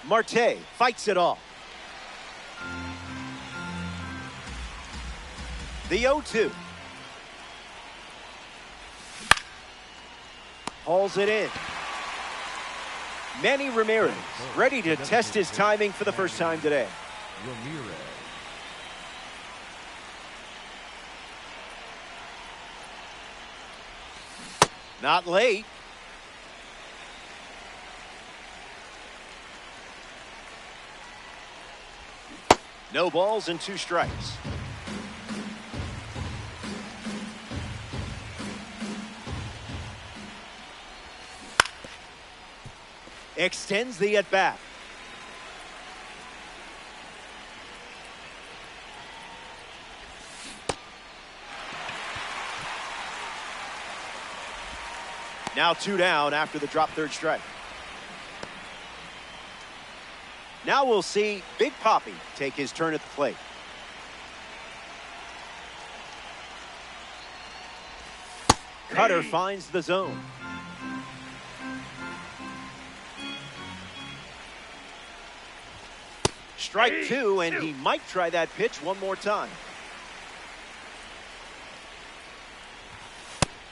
Marte fights it off. The 0-2. Hauls it in. Manny Ramirez ready to test his timing for the first time today. Ramirez. Not late. No balls and 2 strikes. Extends the at-bat. Now 2 down after the drop 3rd strike. Now we'll see Big Papi take his turn at the plate. Cutter finds the zone. Strike 2, and he might try that pitch one more time.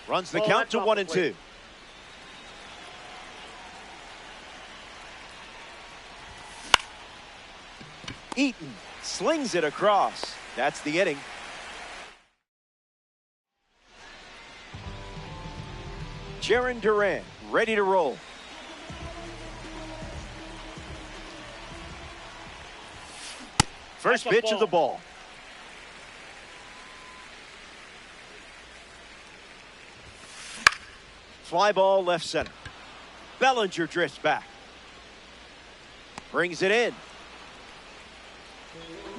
Runs the count to 1-2. Eaton slings it across. That's the inning. Jarren Duran ready to roll. First pitch of the ball. Fly ball left center. Bellinger drifts back. Brings it in.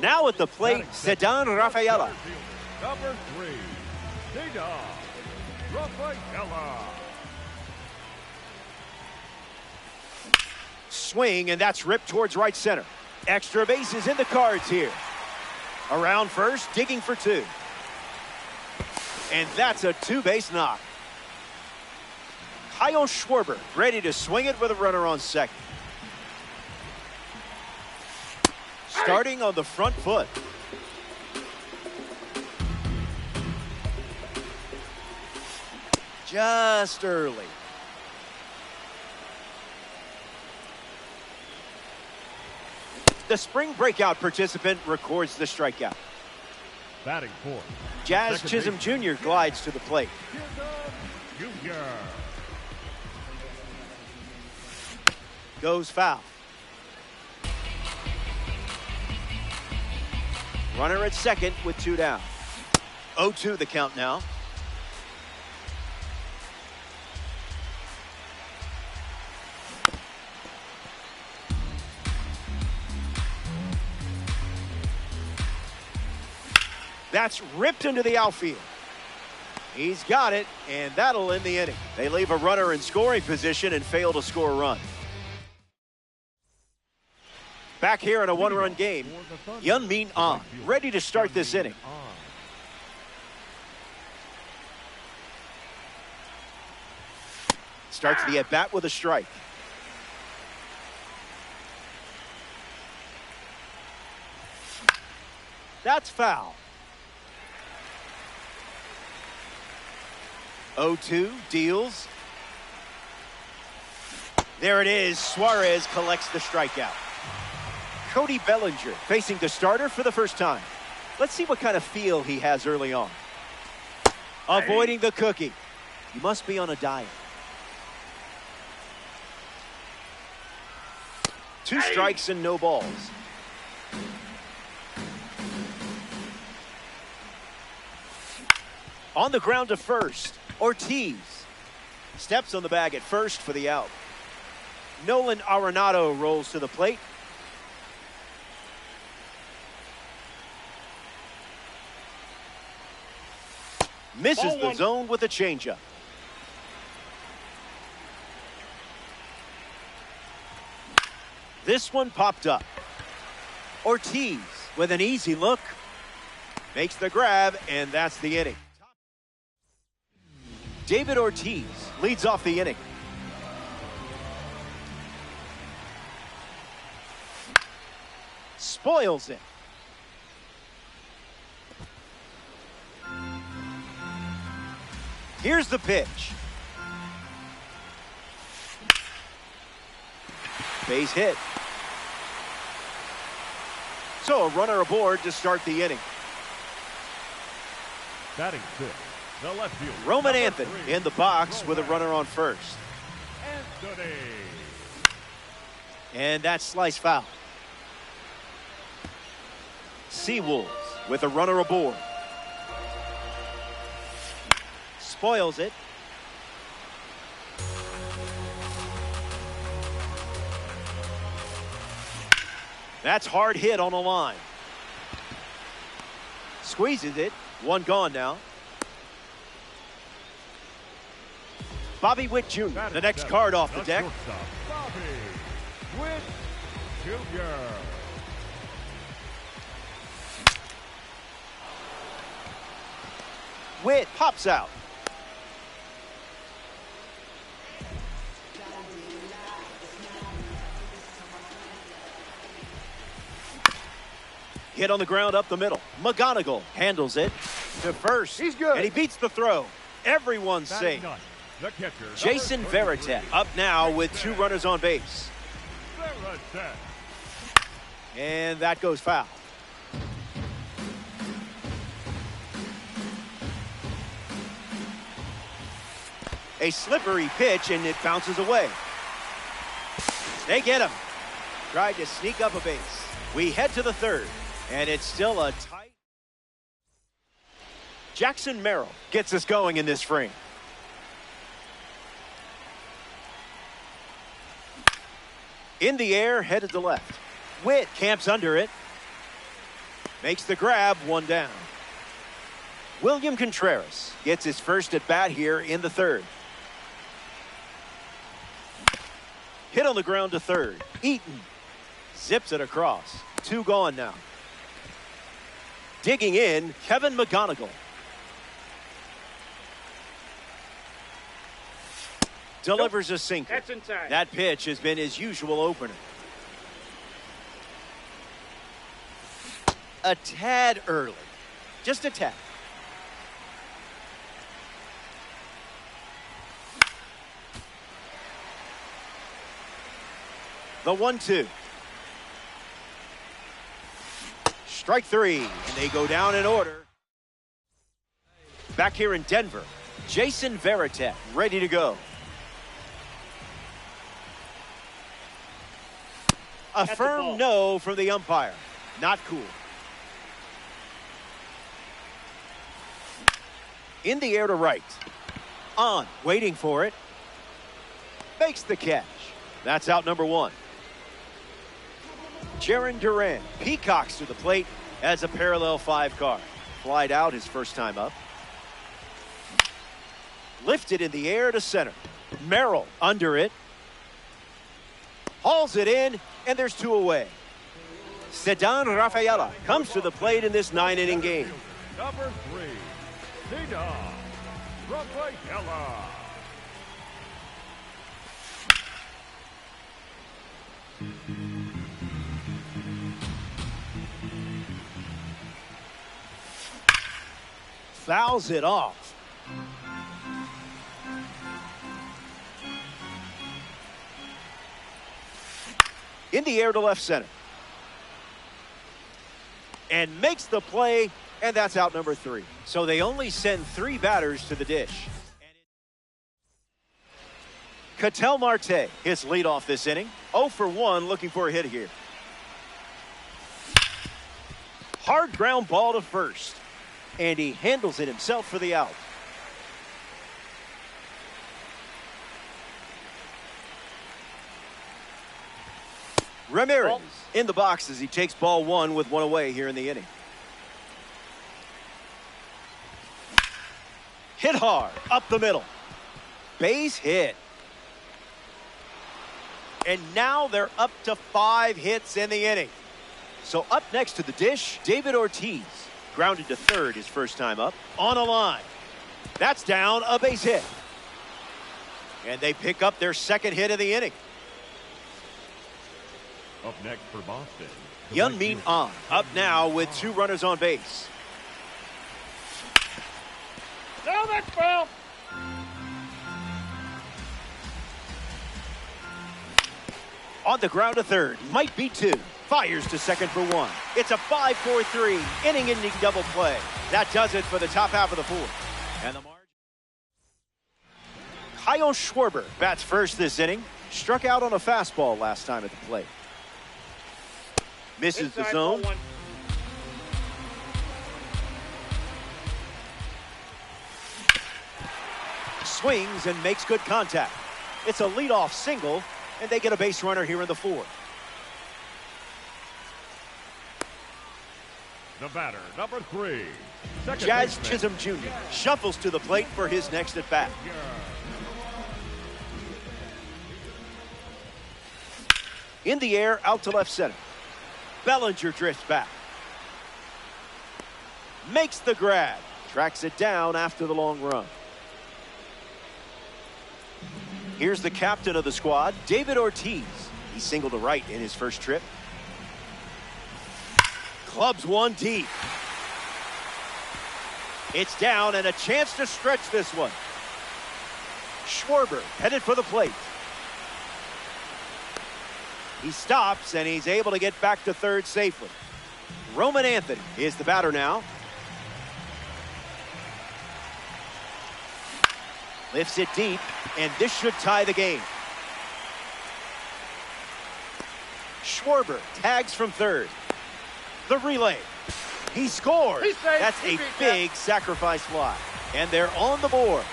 Now at the plate, Ceddanne Rafaela. Number 3, Ceddanne Rafaela. Swing, and that's ripped towards right center. Extra bases in the cards here. Around first, digging for 2. And that's a 2-base knock. Kyle Schwarber ready to swing it with a runner on second. Starting on the front foot. Just early. The spring breakout participant records the strikeout. Batting fourth. Jazz Chisholm Jr. glides to the plate. Jr. Goes foul. Runner at second with 2 down. 0-2 the count now. That's ripped into the outfield. He's got it, and that'll end the inning. They leave a runner in scoring position and fail to score a run. Back here in a 1-run game, Hyun-Min Ahn ready to start this inning. Starts the at-bat with a strike. That's foul. 0-2 deals. There it is. Suarez collects the strikeout. Cody Bellinger facing the starter for the first time. Let's see what kind of feel he has early on. Avoiding the cookie. You must be on a diet. 2 strikes and no balls. On the ground to first. Ortiz steps on the bag at first for the out. Nolan Arenado rolls to the plate. Misses the zone with a changeup. This one popped up. Ortiz with an easy look. Makes the grab, and that's the inning. David Ortiz leads off the inning. Spoils it. Here's the pitch. Base hit. So a runner aboard to start the inning. Batting fifth, the left fielder. Roman Number Anthony 3, in the box with a runner on first. Anthony. And that's slice foul. Seawolves with a runner aboard. Spoils it. That's hard hit on the line. Squeezes it. One gone now. Bobby Witt Jr., the next card off the deck. Bobby Witt Jr. Witt pops out. Hit on the ground up the middle. McGonigal handles it to first. He's good. And he beats the throw. Everyone's safe. The catcher, Jason Varitek up now with 2 runners on base. Varitek. And that goes foul. A slippery pitch, and it bounces away. They get him. Tried to sneak up a base. We head to the third, and it's still a tight. Jackson Merrill gets us going in this frame. In the air, headed to left. Witt camps under it. Makes the grab, 1 down. William Contreras gets his first at bat here in the third. Hit on the ground to third. Eaton zips it across. 2 gone now. Digging in, Kevin McGonigal. Delivers a sinker. That's in time. That pitch has been his usual opener. A tad early. Just a tad. The 1-2. Strike 3, and they go down in order. Back here in Denver, Jason Varitek ready to go. A firm no from the umpire. Not cool. In the air to right. On, waiting for it. Makes the catch. That's out number 1. Jaron Duran peacocks to the plate as a parallel 5 car. Flied out his first time up. Lifted in the air to center. Merrill under it. Hauls it in, and there's 2 away. Ceddanne Rafaela comes to the plate in this 9-inning game. Number 3, Ceddanne Rafaela. Fouls it off. In the air to left center. And makes the play, and that's out number 3. So they only send 3 batters to the dish. Ketel Marte, his leadoff this inning. 0 for 1, looking for a hit here. Hard ground ball to first. And he handles it himself for the out. Ramirez in the box as he takes ball 1 with 1 away here in the inning. Hit hard, up the middle. Base hit. And now they're up to 5 hits in the inning. So up next to the dish, David Ortiz. Grounded to third his first time up. On a line. That's down, a base hit. And they pick up their second hit of the inning. Up next for Boston. Young Min An up now with 2 runners on base. Now that's foul. On the ground to third, might be 2. Fires to second for 1. It's a 5-4-3 inning-ending double play. That does it for the top half of the 4th. And the margin. Kyle Schwarber bats first this inning. Struck out on a fastball last time at the plate. Misses the zone. Swings and makes good contact. It's a leadoff single, and they get a base runner here in the 4th. The batter, number 3. Jazz Chisholm Jr. shuffles to the plate for his next at bat. In the air, out to left center. Bellinger drifts back. Makes the grab. Tracks it down after the long run. Here's the captain of the squad, David Ortiz. He singled to right in his first trip. Clubs one deep. It's down and a chance to stretch this one. Schwarber headed for the plate. He stops and he's able to get back to third safely. Roman Anthony is the batter now. Lifts it deep, and this should tie the game. Schwarber tags from third. The relay. He scores. That's a big sacrifice fly. And they're on the board.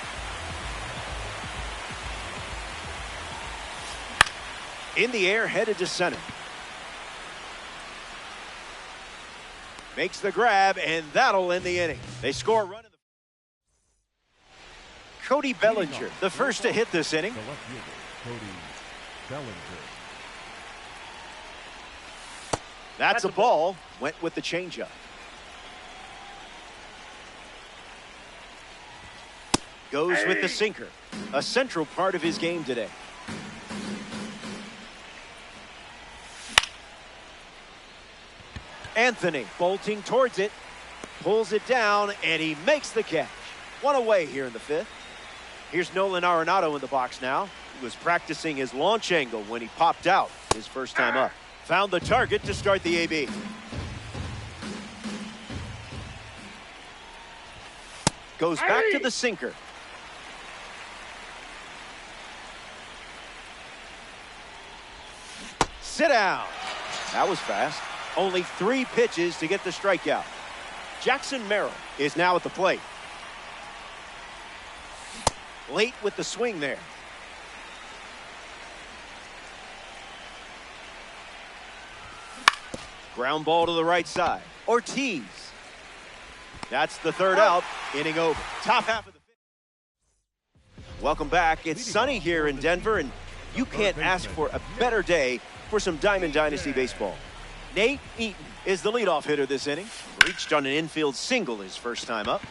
In the air, headed to center. Makes the grab, and that'll end the inning. They score a run in the... Cody Bellinger, the first to hit this inning. The left fielder, Cody Bellinger. That's a ball. Went with the changeup. Goes with the sinker. A central part of his game today. Anthony bolting towards it. Pulls it down, and he makes the catch. One away here in the 5th. Here's Nolan Arenado in the box now. He was practicing his launch angle when he popped out his first time up. Found the target to start the AB. Goes back to the sinker. Sit down. That was fast. Only 3 pitches to get the strikeout. Jackson Merrill is now at the plate. Late with the swing there. Ground ball to the right side. Ortiz. That's the 3rd out. Inning over. Top half of the 5th. Welcome back. It's sunny here in Denver, and you can't ask for a better day for some Diamond Dynasty baseball. Nate Eaton is the leadoff hitter this inning. Reached on an infield single his first time up.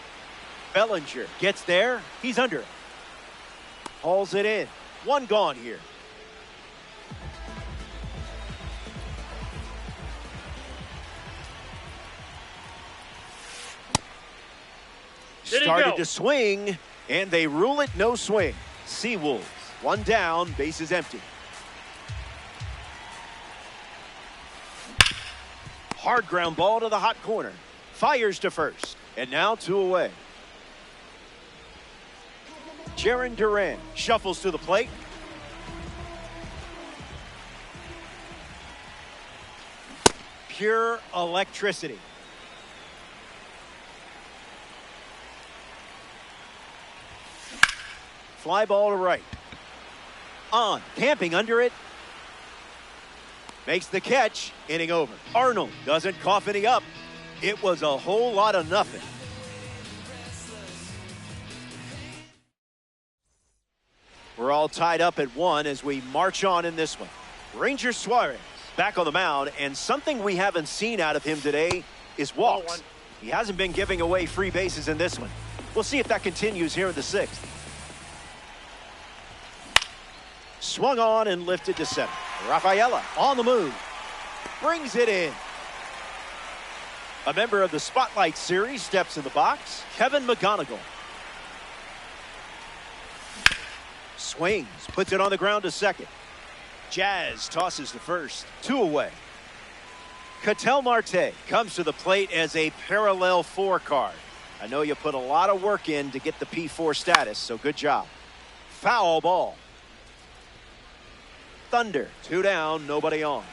Bellinger gets there. He's under it. Hauls it in. 1 gone here. Started to swing, and they rule it no swing. Seawolves, 1 down, bases empty. Hard ground ball to the hot corner. Fires to first, and now 2 away. Jarren Duran shuffles to the plate. Pure electricity. Fly ball to right. On, camping under it. Makes the catch, inning over. Arnold doesn't cough any up. It was a whole lot of nothing. We're all tied up at 1 as we march on in this one. Ranger Suarez back on the mound, and something we haven't seen out of him today is walks. He hasn't been giving away free bases in this one. We'll see if that continues here in the 6th. Swung on and lifted to center. Rafaela on the move. Brings it in. A member of the Spotlight series steps in the box. Kevin McGonigal. Swings, puts it on the ground to second. Jazz tosses to first. 2 away. Ketel Marte comes to the plate as a parallel 4 card. I know you put a lot of work in to get the P4 status, so good job. Foul ball. Thunder, 2 down, nobody on.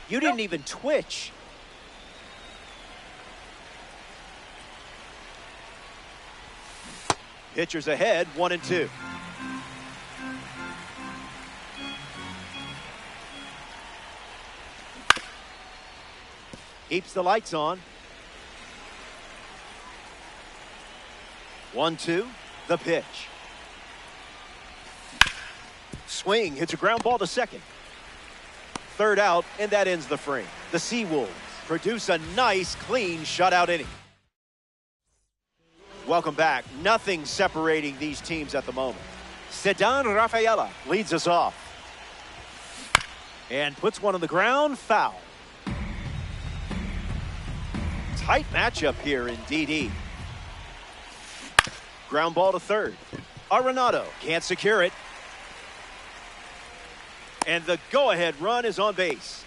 You didn't even twitch. Pitchers ahead, 1-2. Keeps the lights on. 1-2, the pitch. Swing, hits a ground ball to second. 3rd out, and that ends the frame. The Seawolves produce a nice, clean shutout inning. Welcome back. Nothing separating these teams at the moment. Ceddanne Rafaela leads us off. And puts one on the ground, foul. Tight matchup here in DD. Ground ball to 3rd. Arenado can't secure it. And the go-ahead run is on base.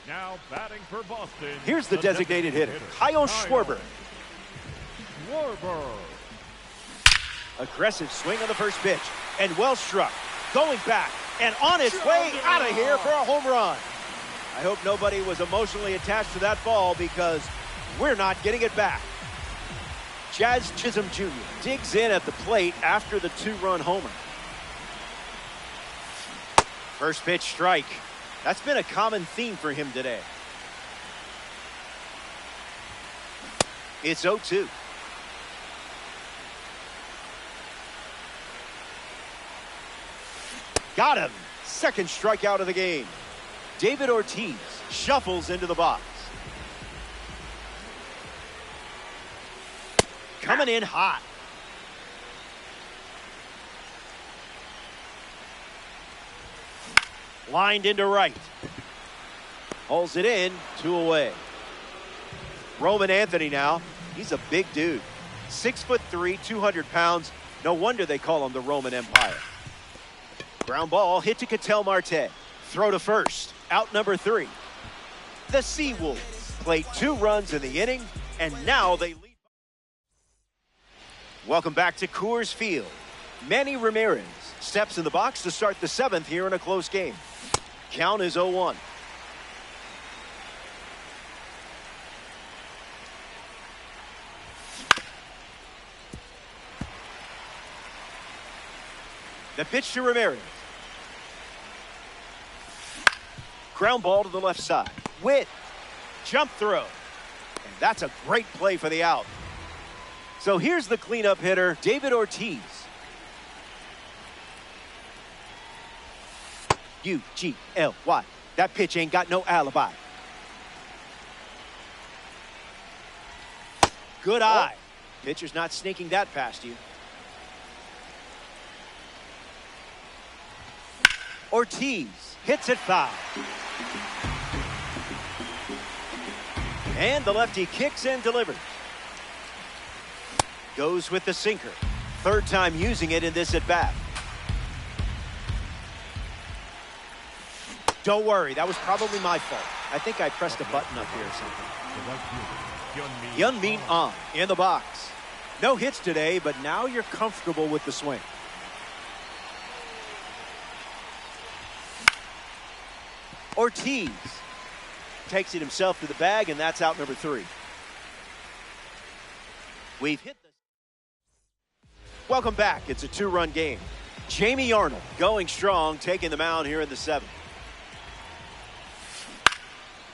Now batting for Boston. Here's the designated hitter, Kyle Schwarber. Schwarber. Aggressive swing on the first pitch. And well struck. Going back and on its way out of here for a home run. I hope nobody was emotionally attached to that ball because we're not getting it back. Jazz Chisholm Jr. digs in at the plate after the 2-run homer. First pitch strike. That's been a common theme for him today. It's 0-2. Got him. Second strikeout of the game. David Ortiz shuffles into the box. Coming in hot. Lined into right. Pulls it in, 2 away. Roman Anthony now. He's a big dude. 6'3", 200 pounds. No wonder they call him the Roman Empire. Ground ball hit to Ketel Marte. Throw to first. Out number 3. The Seawolves played 2 runs in the inning, and now they lead. Welcome back to Coors Field. Manny Ramirez steps in the box to start the 7th here in a close game. Count is 0-1. The pitch to Ramirez. Ground ball to the left side. Witt. Jump throw. And that's a great play for the out. So here's the cleanup hitter, David Ortiz. U-G-L-Y. That pitch ain't got no alibi. Good eye. Pitcher's not sneaking that past you. Ortiz hits it foul. And the lefty kicks and delivers. Goes with the sinker. 3rd time using it in this at-bat. Don't worry, that was probably my fault. I think I pressed a button up here or something. Hyun-Min Ahn in the box. No hits today, but now you're comfortable with the swing. Ortiz takes it himself to the bag, and that's out number 3. We've hit the... Welcome back. It's a 2-run game. Jamie Arnold going strong, taking the mound here in the 7th.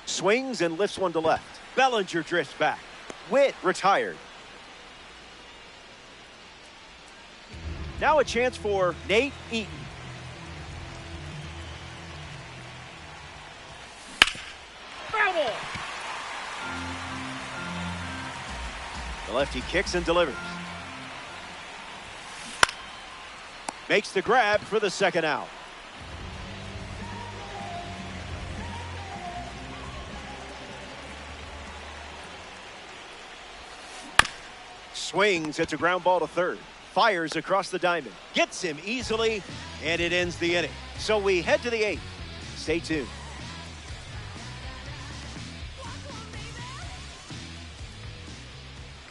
Swings and lifts one to left. Bellinger drifts back. Witt retired. Now a chance for Nate Eaton. Foul. The lefty kicks and delivers. Makes the grab for the second out. Swings, it's a ground ball to third. Fires across the diamond. Gets him easily, and it ends the inning. So we head to the eighth. Stay tuned.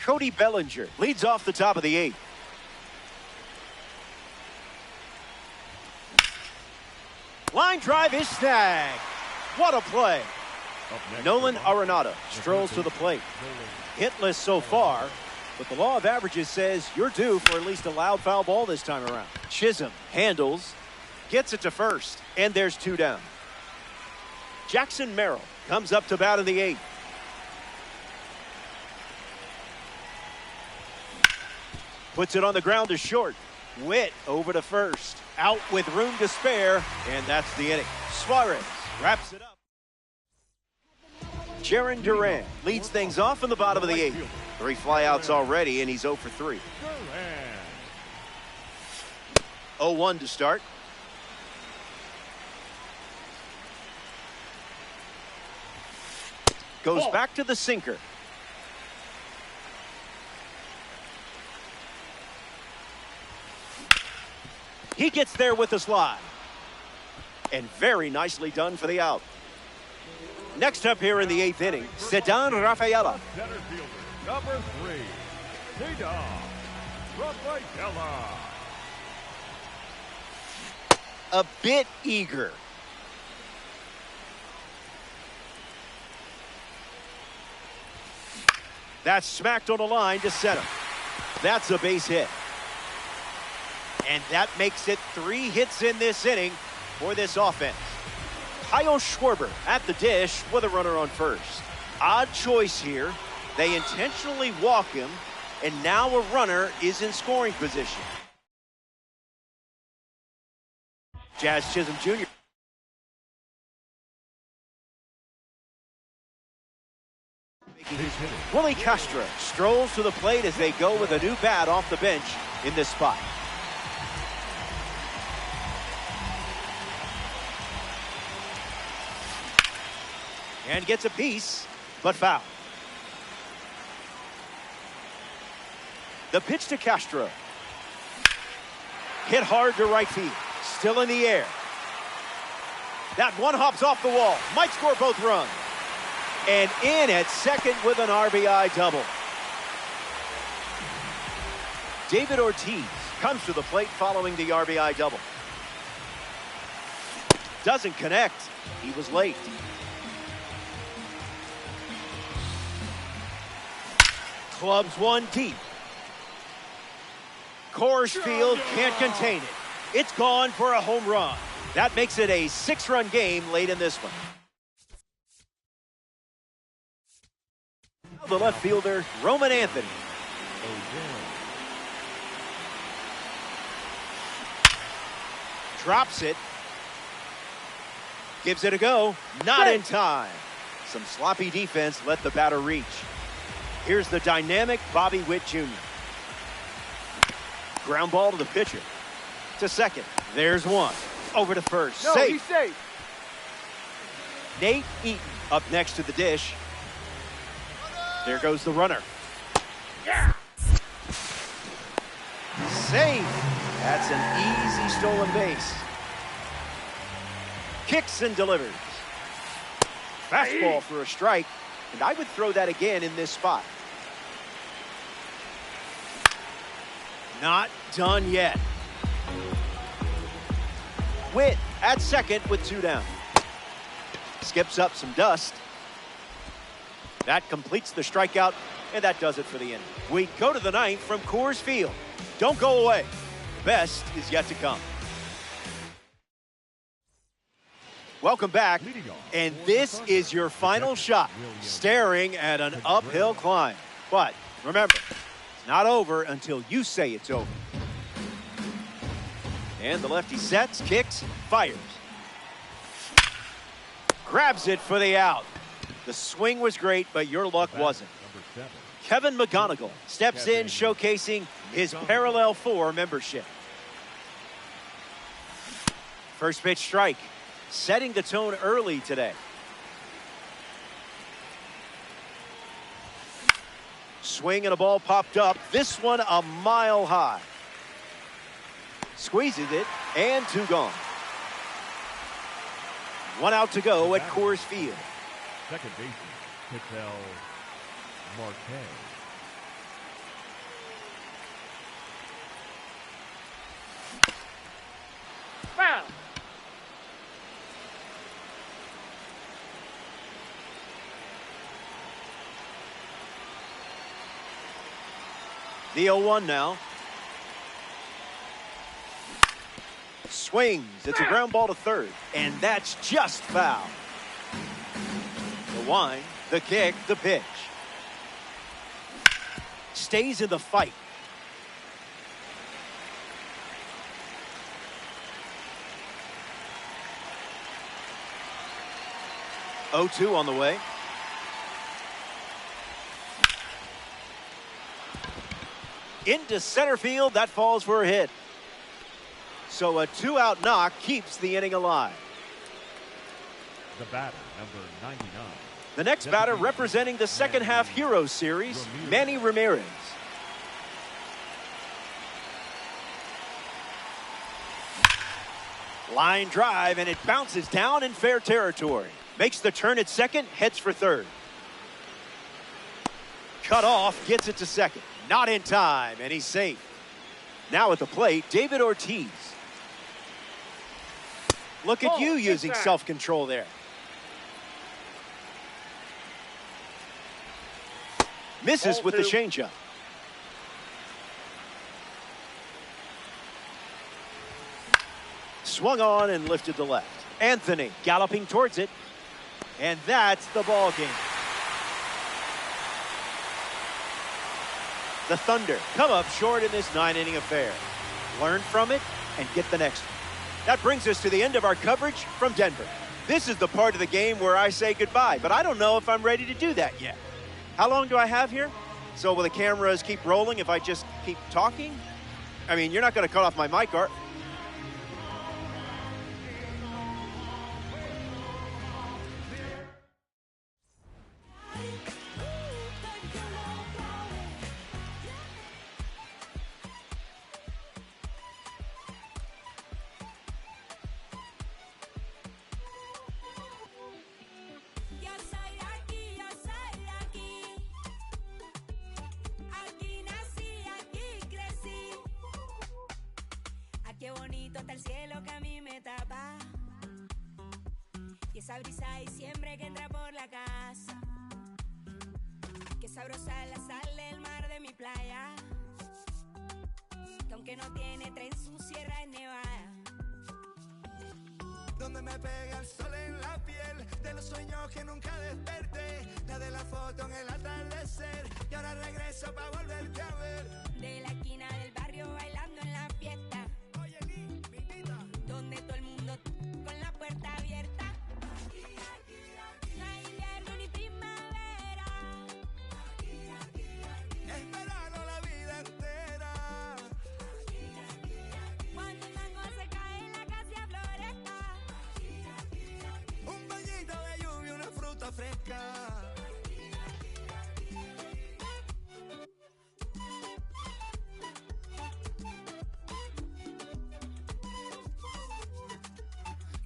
Cody Bellinger leads off the top of the eighth. Line drive is snagged. What a play. Nolan Arenado strolls to the plate. Hitless so far, but the law of averages says you're due for at least a loud foul ball this time around. Chisholm handles, gets it to first, and there's two down. Jackson Merrill comes up to bat in the eighth. Puts it on the ground to short. Witt over to first. Out with room to spare, and that's the inning. Suarez wraps it up. Jaron Duran leads things off in the bottom of the eighth. 3 flyouts already, and he's 0 for 3. 0-1 to start. Goes back to the sinker. He gets there with the slide. And very nicely done for the out. Next up here in the eighth inning, Cedar Rafaela. Center fielder, number 3, Cedar Rafaela. A bit eager. That's smacked on the line to center. That's a base hit. And that makes it 3 hits in this inning for this offense. Kyle Schwarber at the dish with a runner on first. Odd choice here. They intentionally walk him, and now a runner is in scoring position. Jazz Chisholm Jr. Willie Castro strolls to the plate as they go with a new bat off the bench in this spot. And gets a piece, but foul. The pitch to Castro. Hit hard to right field. Still in the air. That one hops off the wall. Might score both runs. And in at second with an RBI double. David Ortiz comes to the plate following the RBI double. Doesn't connect. He was late. Clubs one deep. Coors Field can't contain it. It's gone for a home run. That makes it a 6-run game late in this one. The left fielder, Roman Anthony. Drops it. Gives it a go. Not in time. Some sloppy defense let the batter reach. Here's the dynamic Bobby Witt Jr. Ground ball to the pitcher. To second. There's one. Over to first. No, safe. He's safe. Nate Eaton up next to the dish. There goes the runner. Yeah. Safe. That's an easy stolen base. Kicks and delivers. Fastball for a strike. And I would throw that again in this spot. Not done yet. Witt at second with 2 down. Skips up some dust. That completes the strikeout, and that does it for the inning. We go to the ninth from Coors Field. Don't go away. The best is yet to come. Welcome back, and this is your final shot, staring at an uphill climb. But remember, it's not over until you say it's over. And the lefty sets, kicks, fires. Grabs it for the out. The swing was great, but your luck wasn't. Kevin McGonigal steps in, showcasing his Parallel 4 membership. First pitch strike, setting the tone early today. Swing and a ball popped up. This one a mile high. Squeezes it, and 2 gone. 1 out to go at Coors Field. Second baseman, Pitel Marquez. Foul. The 0-1 now. Swings. It's a ground ball to third. And that's just foul. The wind, the kick, the pitch. Stays in the fight. Oh-2 on the way. Into center field. That falls for a hit. So a 2-out knock keeps the inning alive. The batter, number 99. The next batter representing the second half Hero Series, Manny Ramirez. Line drive, and it bounces down in fair territory. Makes the turn at second, heads for third. Cut off, gets it to second. Not in time, and he's safe. Now at the plate, David Ortiz. Look at you using self-control there. Misses with the changeup. Swung on and lifted to left. Anthony galloping towards it. And that's the ball game. The Thunder come up short in this 9-inning affair. Learn from it and get the next one. That brings us to the end of our coverage from Denver. This is the part of the game where I say goodbye, but I don't know if I'm ready to do that yet. How long do I have here? So will the cameras keep rolling if I just keep talking? I mean, you're not going to cut off my mic, are you? Qué bonito está el cielo que a mí me tapa. Y esa brisa y siempre que entra por la casa. Qué sabrosa la sal del mar de mi playa. Que aunque no tiene tren, su sierra es nevada. Donde me pega el sol en la piel, de los sueños que nunca desperté, la de la foto en el atardecer, y ahora regreso pa' volverte a ver. De la esquina del barrio bailando en la fiesta. Oye, Lee, mi vida. Donde todo el mundo con la puerta abierta. No hay invierno ni primavera. Es verano la vida entera. Cuando el mango se cae en la casa floresta. Un bañito de lluvia, una fruta fresca.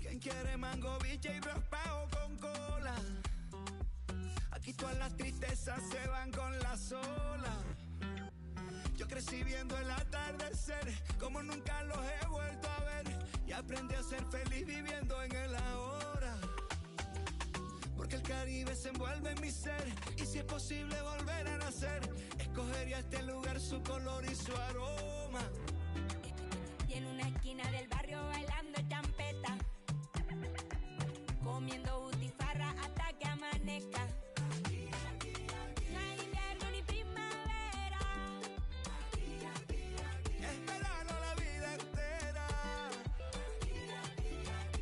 ¿Quién quiere mango, biche y raspado con cola? Aquí todas las tristezas se van con la sola. Yo crecí viendo el atardecer como nunca los he vuelto a ver, y aprendí a ser feliz viviendo en el ahora. Porque el Caribe se envuelve en mi ser, y si es posible volver a nacer, escogería este lugar, su color y su aroma. Y en una esquina del barrio bailando champeta. Comiendo butifarra hasta que amanezca. No hay invierno ni primavera. Es verano la vida entera.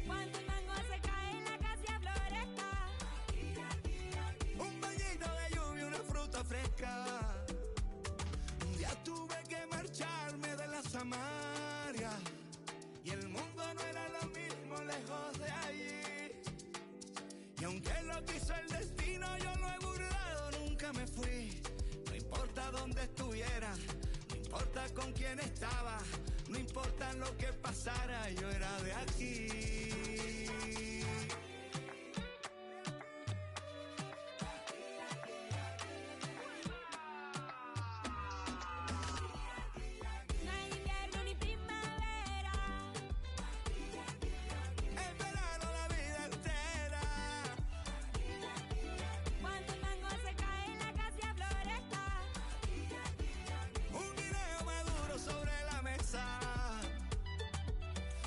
Cuando el mango se cae en la casa floresta. Un bañito de lluvia, una fruta fresca. Un día tuve que marcharme de la Samaria, y el mundo no era lo mismo lejos de allí. Y aunque lo quiso el destino, yo lo he burlado, nunca me fui. No importa dónde estuviera, no importa con quién estaba, no importa lo que pasara, yo era de aquí.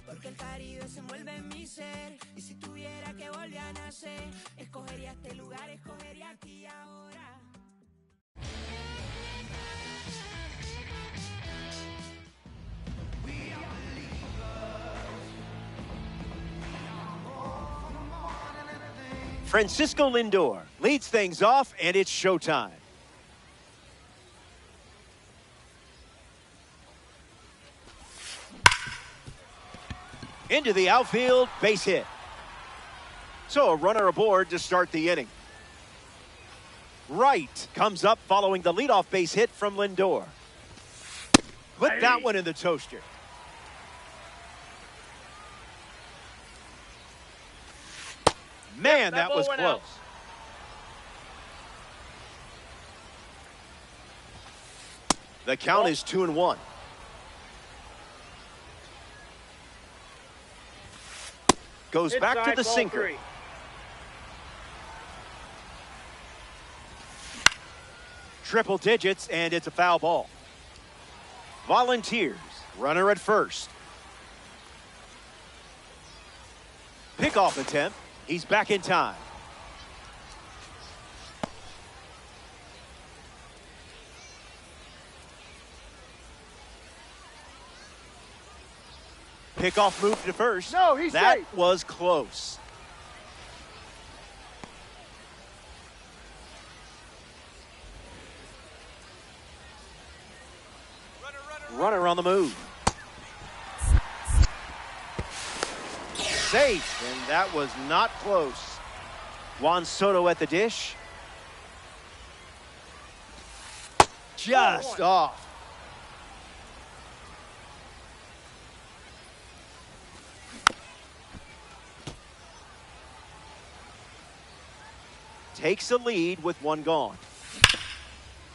Porque el Caribe se envuelve en mi ser. Y si tuviera que volver a nacer, escogería este lugar, escogería aquí ahora. Francisco Lindor leads things off, and it's showtime. Into the outfield, base hit. So a runner aboard to start the inning. Wright comes up following the leadoff base hit from Lindor. Put that one in the toaster. Man, that was close. The count is 2-1. Goes back to the sinker. Triple digits, and it's a foul ball. Volunteers, runner at first. Pickoff attempt. He's back in time. Pickoff move to first. No, he's that safe. Was close. Runner on the move. Safe, and that was not close. Juan Soto at the dish. Just off. Takes a lead with one gone.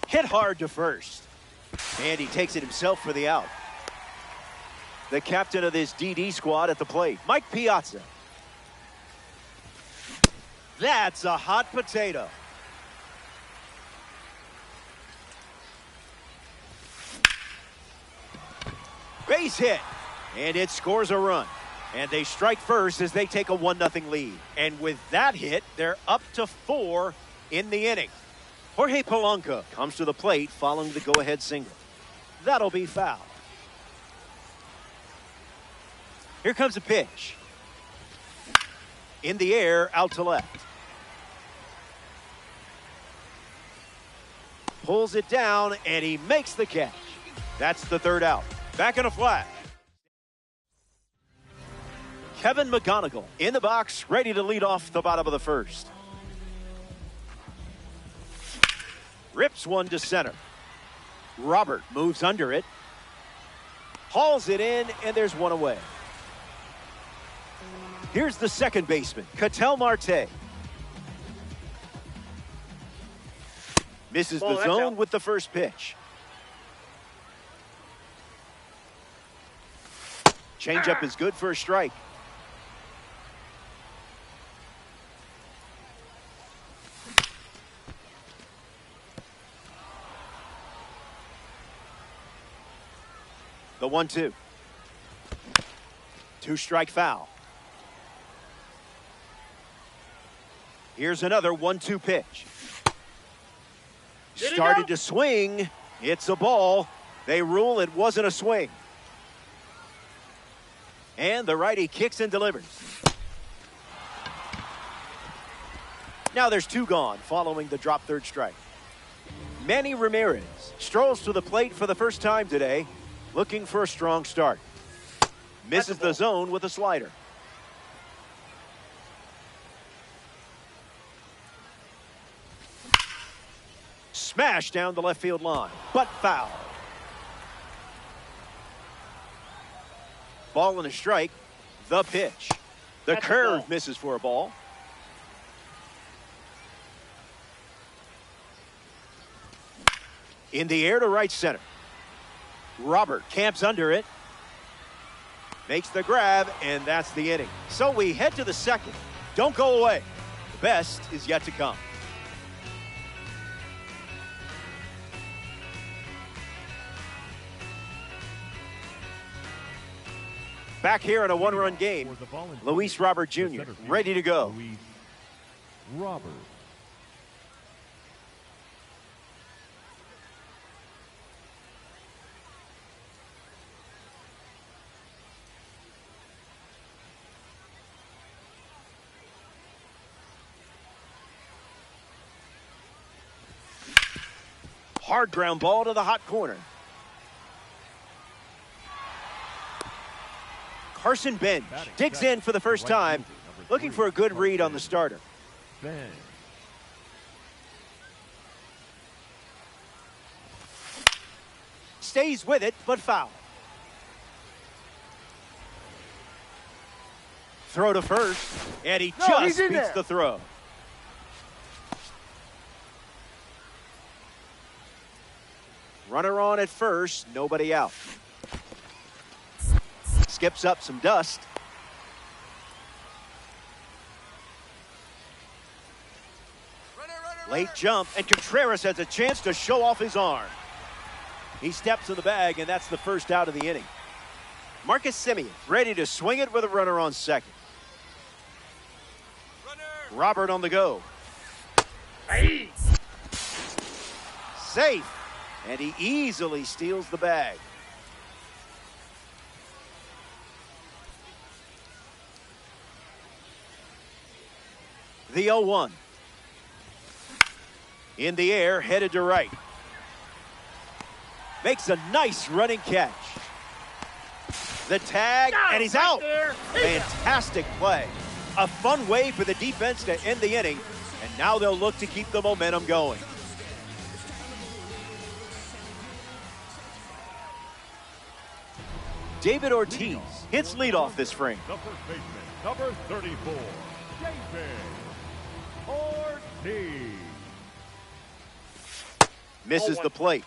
Hit hard to first. And he takes it himself for the out. The captain of this DD squad at the plate, Mike Piazza. That's a hot potato. Base hit. And it scores a run. And they strike first as they take a 1-0 lead. And with that hit, they're up to 4 in the inning. Jorge Polanco comes to the plate following the go-ahead single. That'll be foul. Here comes a pitch. In the air, out to left. Pulls it down, and he makes the catch. That's the third out. Back in a flash. Kevin McGonigal in the box, ready to lead off the bottom of the first. Rips one to center. Robert moves under it. Hauls it in, and there's one away. Here's the second baseman, Ketel Marte. Misses the zone with the first pitch. Changeup is good for a strike. The 1-2. Two-strike foul. Here's another 1-2 pitch. Started to swing. It's a ball. They rule it wasn't a swing. And the righty kicks and delivers. Now there's 2 gone following the drop third strike. Manny Ramirez strolls to the plate for the first time today, looking for a strong start. Misses the zone with a slider. Smash down the left field line, but foul. Ball and a strike. The pitch. The curve misses for a ball. In the air to right center. Robert camps under it. Makes the grab, and that's the inning. So we head to the second. Don't go away. The best is yet to come. Back here in a one-run game, Luis Robert Jr. ready to go. Luis Robert. Hard ground ball to the hot corner. Carson Bench digs in for the first time, looking for a good read on the starter. Ben. Stays with it, but foul. Throw to first, and he just beats the throw. Runner on at first, nobody out. Skips up some dust. Late jump, and Contreras has a chance to show off his arm. He steps to the bag, and that's the first out of the inning. Marcus Semien ready to swing it with a runner on second. Robert on the go. Safe, and he easily steals the bag. The 0-1. In the air, headed to right. Makes a nice running catch. The tag, and he's out. Fantastic play. A fun way for the defense to end the inning, and now they'll look to keep the momentum going. David Ortiz hits leadoff this frame. The first baseman, number 34, David Ortiz. Misses the plate.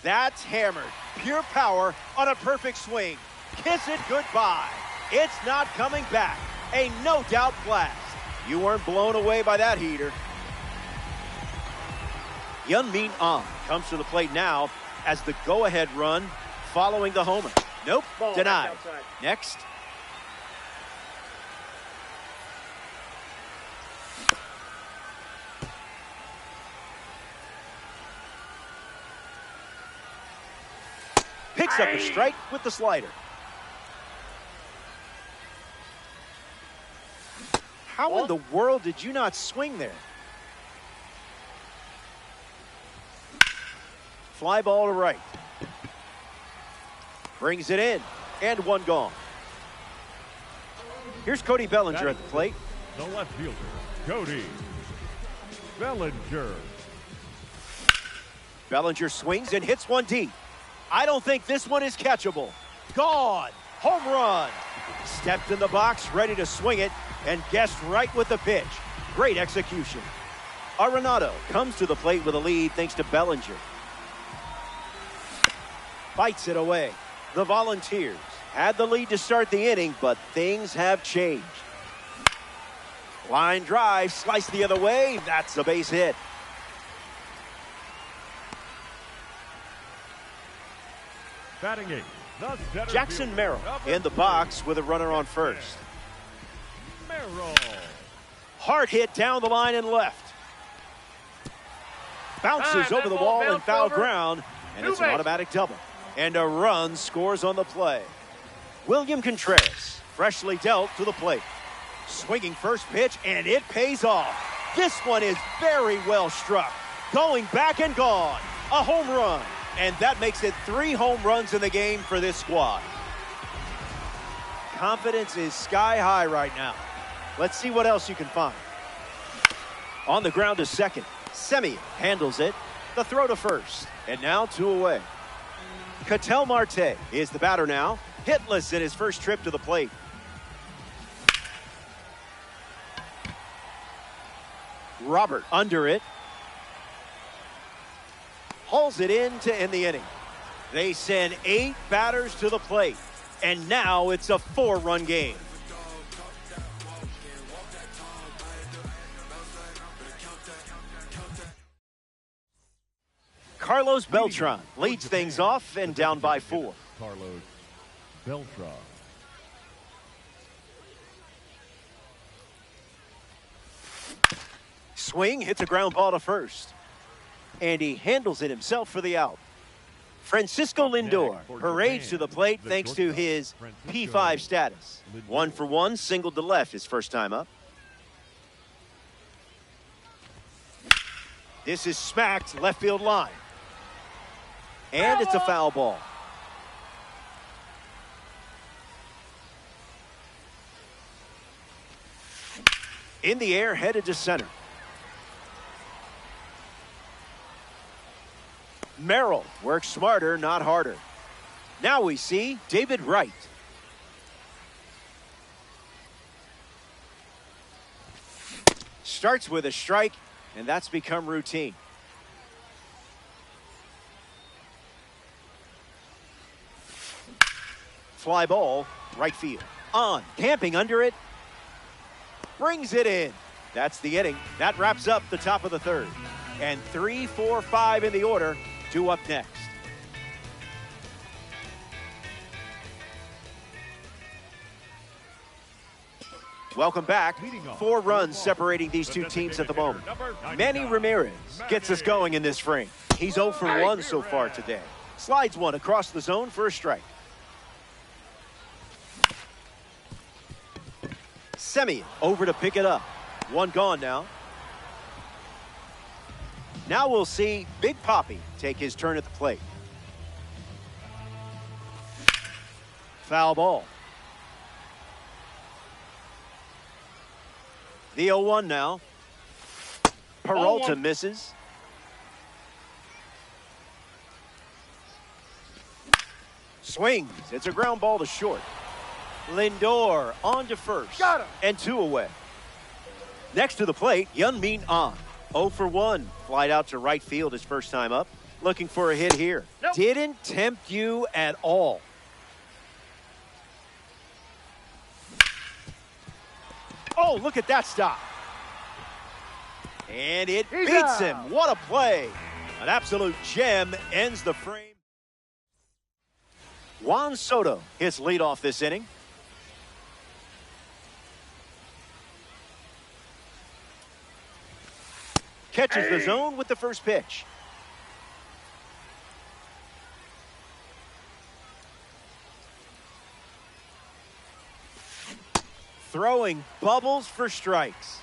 That's hammered. Pure power on a perfect swing. Kiss it goodbye. It's not coming back. A no-doubt blast. You weren't blown away by that heater. Hyun-Min Ahn comes to the plate now as the go-ahead run following the homer. Nope, denied. Next. Picks up a strike with the slider. How in the world did you not swing there? Fly ball to right. Brings it in, and one gone. Here's Cody Bellinger at the plate. The left fielder, Cody Bellinger. Bellinger swings and hits one deep. I don't think this one is catchable. Gone. Home run. Stepped in the box, ready to swing it, and guessed right with the pitch. Great execution. Arenado comes to the plate with a lead thanks to Bellinger. Bites it away. The Volunteers had the lead to start the inning, but things have changed. Line drive, slice the other way. That's a base hit. Batting eighth, the center Jackson fielder, Merrill number in the box with a runner on first. Merrill. Hard hit down the line and left. Bounces over the wall and foul ground, and it's an automatic double. And a run scores on the play. William Contreras, freshly dealt to the plate. Swinging first pitch, and it pays off. This one is very well struck. Going back and gone. A home run. And that makes it 3 home runs in the game for this squad. Confidence is sky high right now. Let's see what else you can find. On the ground to second. Semien handles it. The throw to first. And now 2 away. Ketel Marte is the batter now. Hitless in his first trip to the plate. Robert under it. Hauls it in to end the inning. They send 8 batters to the plate. And now it's a 4-run game. Carlos Beltran leads things off and down by 4. Carlos Beltran. Swing hits a ground ball to first. And he handles it himself for the out. Francisco Lindor parades to the plate thanks to his P5 status. 1 for 1, singled to left his first time up. This is smacked left field line. And it's a foul ball. In the air, headed to center. Merrill works smarter, not harder. Now we see David Wright. Starts with a strike, and that's become routine. Fly ball, right field. On, camping under it. Brings it in. That's the inning. That wraps up the top of the 3rd. And 3, 4, 5 in the order. 2 up next. Welcome back. 4 runs separating these 2 teams at the moment. Manny Ramirez gets us going in this frame. He's 0 for 1 so far today. Slides one across the zone for a strike. Semien over to pick it up. 1 gone now. Now we'll see Big Papi take his turn at the plate. Foul ball. The 0-1 now. Peralta misses. Swings. It's a ground ball to short. Lindor on to first. Got him. And 2 away. Next to the plate, Hyun-Min Ahn. 0 for 1. Flied out to right field his first time up. Looking for a hit here. Nope. Didn't tempt you at all. Oh, look at that stop. And it He's beats out. him. What a play. An absolute gem ends the frame. Juan Soto hits leadoff this inning. Catches the zone with the first pitch. Throwing bubbles for strikes.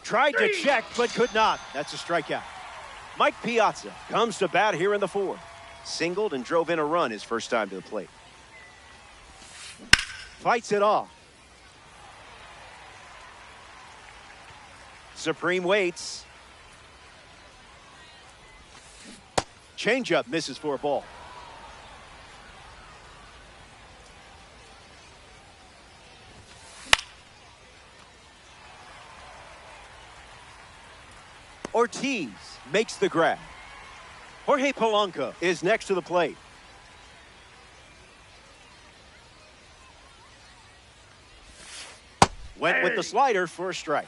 Tried to check, but could not. That's a strikeout. Mike Piazza comes to bat here in the 4th. Singled and drove in a run his first time to the plate. Fights it off. Supreme waits. Changeup misses for a ball. Ortiz makes the grab. Jorge Polanco is next to the plate. Went with the slider for a strike.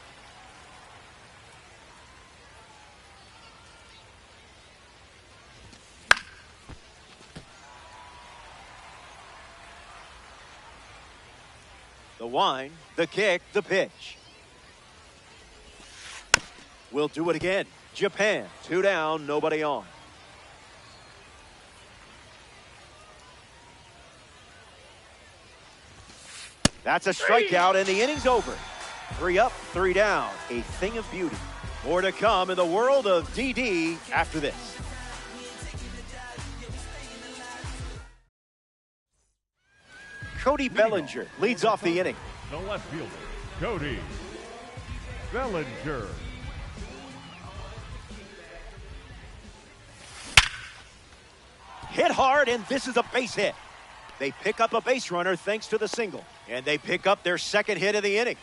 The wind, the kick, the pitch. We'll do it again. Japan, 2 down, nobody on. That's a strikeout, and the inning's over. 3 up, 3 down. A thing of beauty. More to come in the world of DD after this. Cody Bellinger leads off the inning. The left fielder, Cody Bellinger. Hit hard, and this is a base hit. They pick up a base runner thanks to the single, and they pick up their second hit of the inning.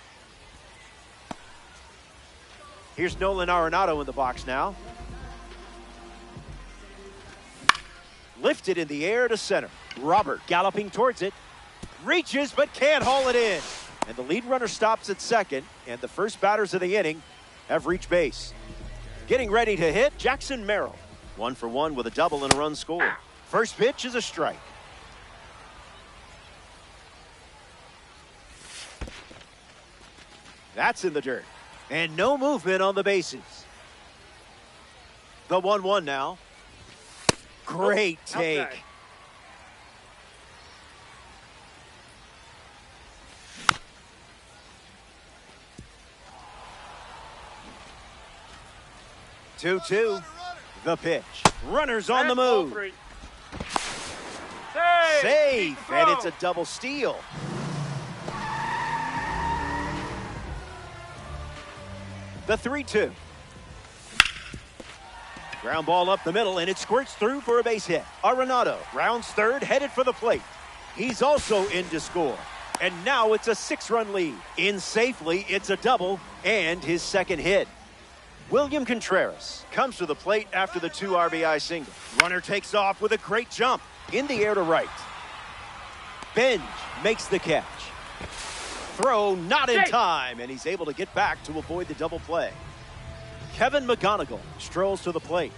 Here's Nolan Arenado in the box now. Lifted in the air to center. Robert galloping towards it. Reaches but can't haul it in. And the lead runner stops at second, and the first batters of the inning have reached base. Getting ready to hit, Jackson Merrill. 1 for 1 with a double and a run scored. First pitch is a strike. That's in the dirt. And no movement on the bases. The 1-1 now. Great take. Outside. Two. The pitch. Runners on the Ball move. 3. Safe, and it's a double steal. The 3-2. Ground ball up the middle, and it squirts through for a base hit. Arenado rounds third, headed for the plate. He's also in to score. And now it's a 6-run lead. In safely, it's a double and his second hit. William Contreras comes to the plate after the 2 RBI single. Runner takes off with a great jump in the air to right. Benj makes the catch. Throw not in time, and he's able to get back to avoid the double play. Kevin McGonigal strolls to the plate.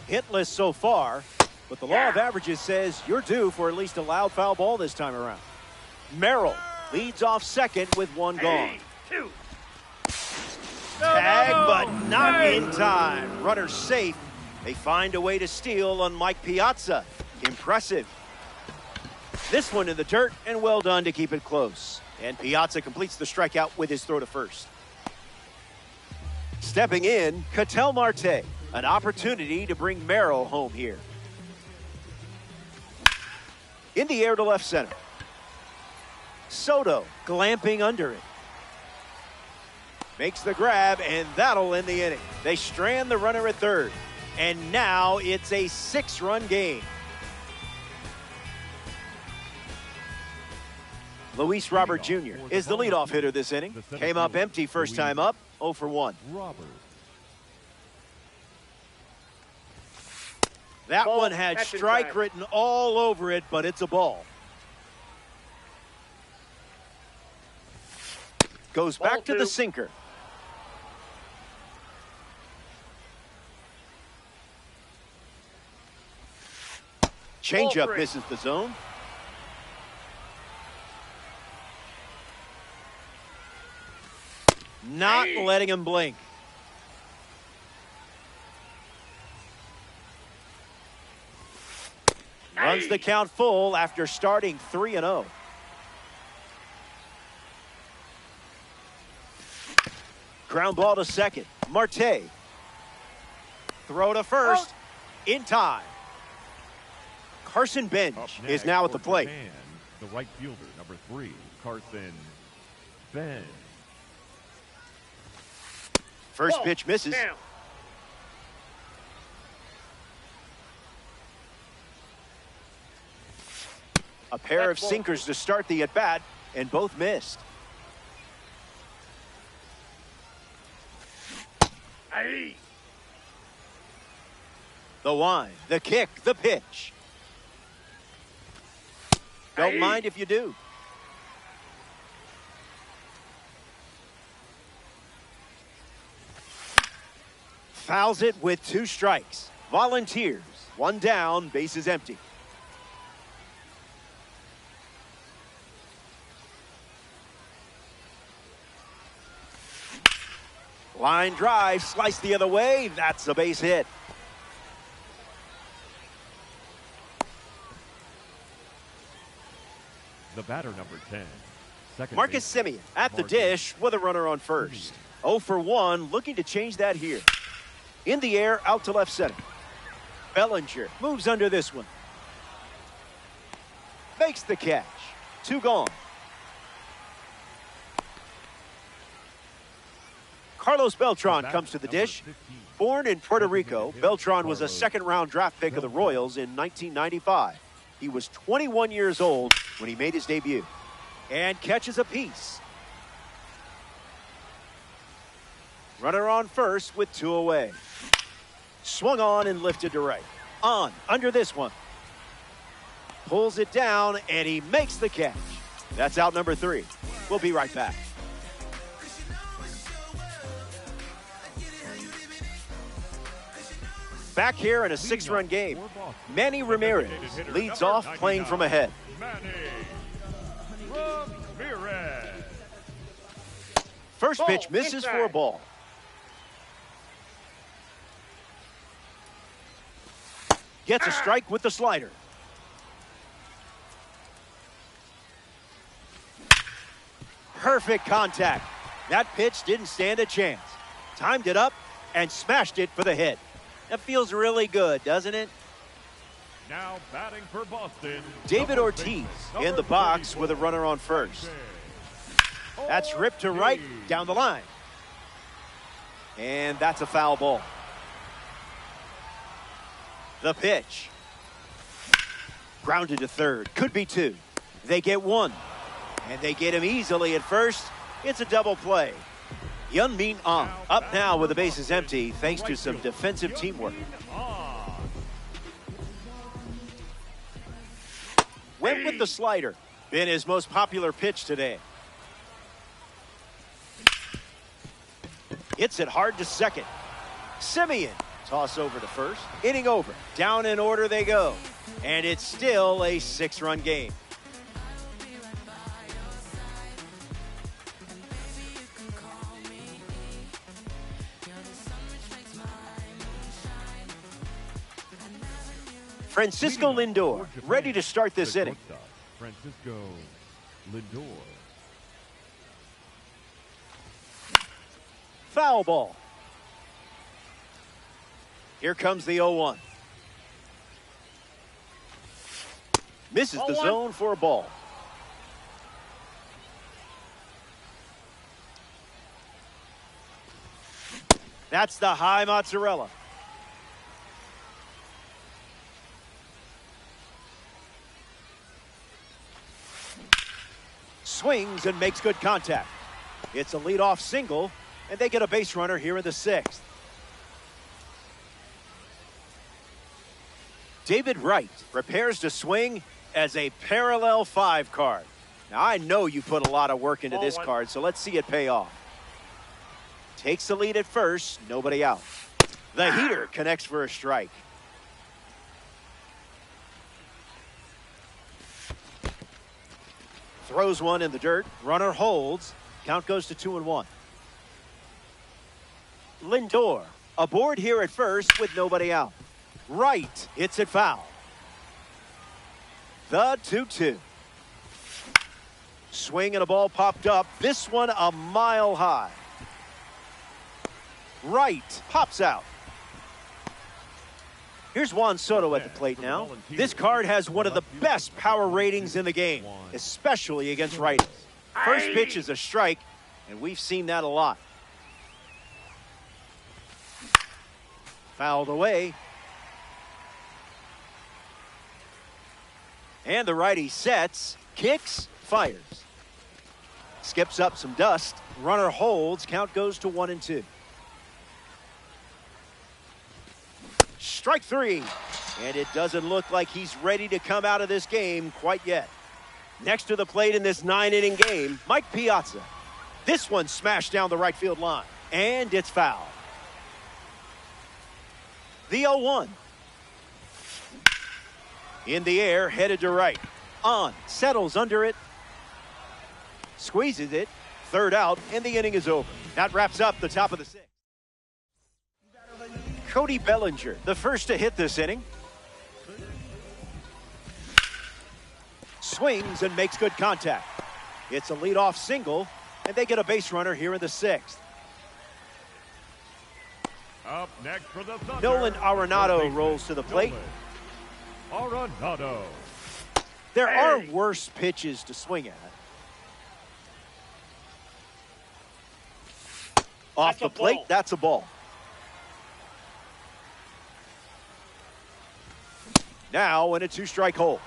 Hitless so far, but the law of averages says you're due for at least a loud foul ball this time around. Merrill leads off second with 1 gone. 2. Tag, but not in time. Runner safe. They find a way to steal on Mike Piazza. Impressive. This one in the dirt, and well done to keep it close. And Piazza completes the strikeout with his throw to first. Stepping in, Ketel Marte. An opportunity to bring Merrill home here. In the air to left center. Soto glamping under it. Makes the grab, and that'll end the inning. They strand the runner at third. And now it's a 6-run game. Luis Robert Jr. is the leadoff hitter this inning. Came up empty first time up, 0 for 1. Robert. That Ball, one had catch in strike time. written all over it, but it's a ball. Goes Ball back to 2. the sinker. Changeup 3. misses the zone. Not letting him blink. Runs the count full after starting 3-0. Ground ball to second. Marte. Throw to first. In time. Carson Benj Up is next now at the for plate. Japan, the right fielder, number 3, Carson Benj. First Ball, pitch misses. down. A pair of That's ball. sinkers to start the at-bat, and both missed. Aye. The wind, the kick, the pitch. Don't Aye. mind if you do. Fouls it with 2 strikes. Volunteers, 1 down, bases empty. Line drive, sliced the other way. That's a base hit. The batter, number 10, second Marcus baseman, Semien at the Marcus dish with a runner on first. 0 for 1, looking to change that here. In the air, out to left center. Bellinger moves under this one. Makes the catch. 2 gone. Carlos Beltran comes to the dish. Born in Puerto Rico, Beltran was a second-round draft pick of the Royals in 1995. He was 21 years old when he made his debut. And catches a piece. Runner on first with 2 away. Swung on and lifted to right. On, under this one. Pulls it down, and he makes the catch. That's out number 3. We'll be right back. Back here in a 6-run game, Manny Ramirez leads off playing from ahead. First pitch misses for a ball. Gets a strike with the slider. Perfect contact. That pitch didn't stand a chance. Timed it up and smashed it for the hit. That feels really good, doesn't it? Now batting for Boston, David Ortiz in the box with a runner on first. That's ripped to right down the line. And that's a foul ball. The pitch. Grounded to third. Could be 2. They get 1. And they get him easily at first. It's a double play. Hyun-Min Ahn up now with the bases empty thanks to some defensive teamwork. Went with the slider. Been his most popular pitch today. Hits it hard to second. Simeon. Toss over to first. Inning over. Down in order they go. And it's still a 6-run game. Francisco Lindor ready to start this inning. Francisco Lindor. Foul ball. Here comes the 0-1. Misses the zone for a ball. That's the high mozzarella. Swings and makes good contact. It's a leadoff single, and they get a base runner here in the 6th. David Wright prepares to swing as a parallel 5 card. Now, I know you put a lot of work into this card, so let's see it pay off. Takes the lead at first, nobody out. The heater connects for a strike. Throws one in the dirt. Runner holds. Count goes to 2-1. Lindor aboard here at first with nobody out. Wright hits it foul. The 2-2. Swing and a ball popped up. This one a mile high. Wright pops out. Here's Juan Soto at the plate now. This card has one of the best power ratings in the game, especially against righties. First pitch is a strike, and we've seen that a lot. Fouled away. And the righty sets, kicks, fires. Skips up some dust. Runner holds. Count goes to 1-2. Strike 3. And it doesn't look like he's ready to come out of this game quite yet. Next to the plate in this 9-inning game, Mike Piazza. This one smashed down the right field line. And it's foul. The 0-1. In the air, headed to right. On, settles under it. Squeezes it. Third out, and the inning is over. That wraps up the top of the 6th. Cody Bellinger, the first to hit this inning. Swings and makes good contact. It's a leadoff single, and they get a base runner here in the 6th. Up next for the Thunder, Nolan Arenado rolls to the plate. Arenado. There are worse pitches to swing at. Off the plate, that's a ball. Now in a 2-strike hole.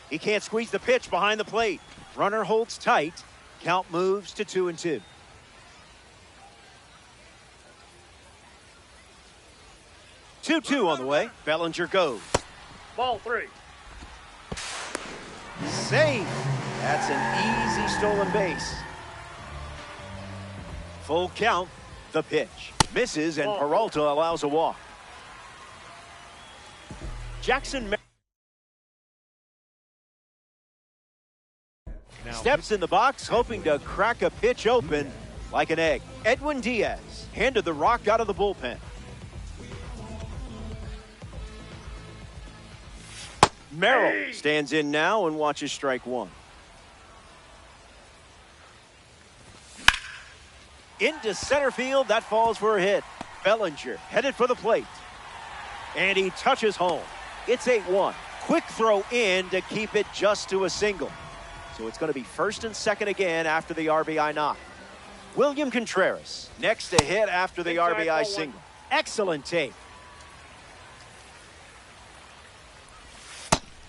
He can't squeeze the pitch behind the plate. Runner holds tight. Count moves to 2-2. Two on the way. Bellinger goes. Ball 3. Save. That's an easy stolen base. Full count. The pitch. Misses, and Peralta allows a walk. Jackson steps in the box, hoping to crack a pitch open like an egg. Edwin Diaz handed the rock out of the bullpen. Merrill stands in now and watches strike one. Into center field, that falls for a hit. Bellinger headed for the plate. And he touches home. It's 8-1. Quick throw in to keep it just to a single. So it's going to be first and second again after the RBI knock. William Contreras next to hit after the RBI single. Excellent take.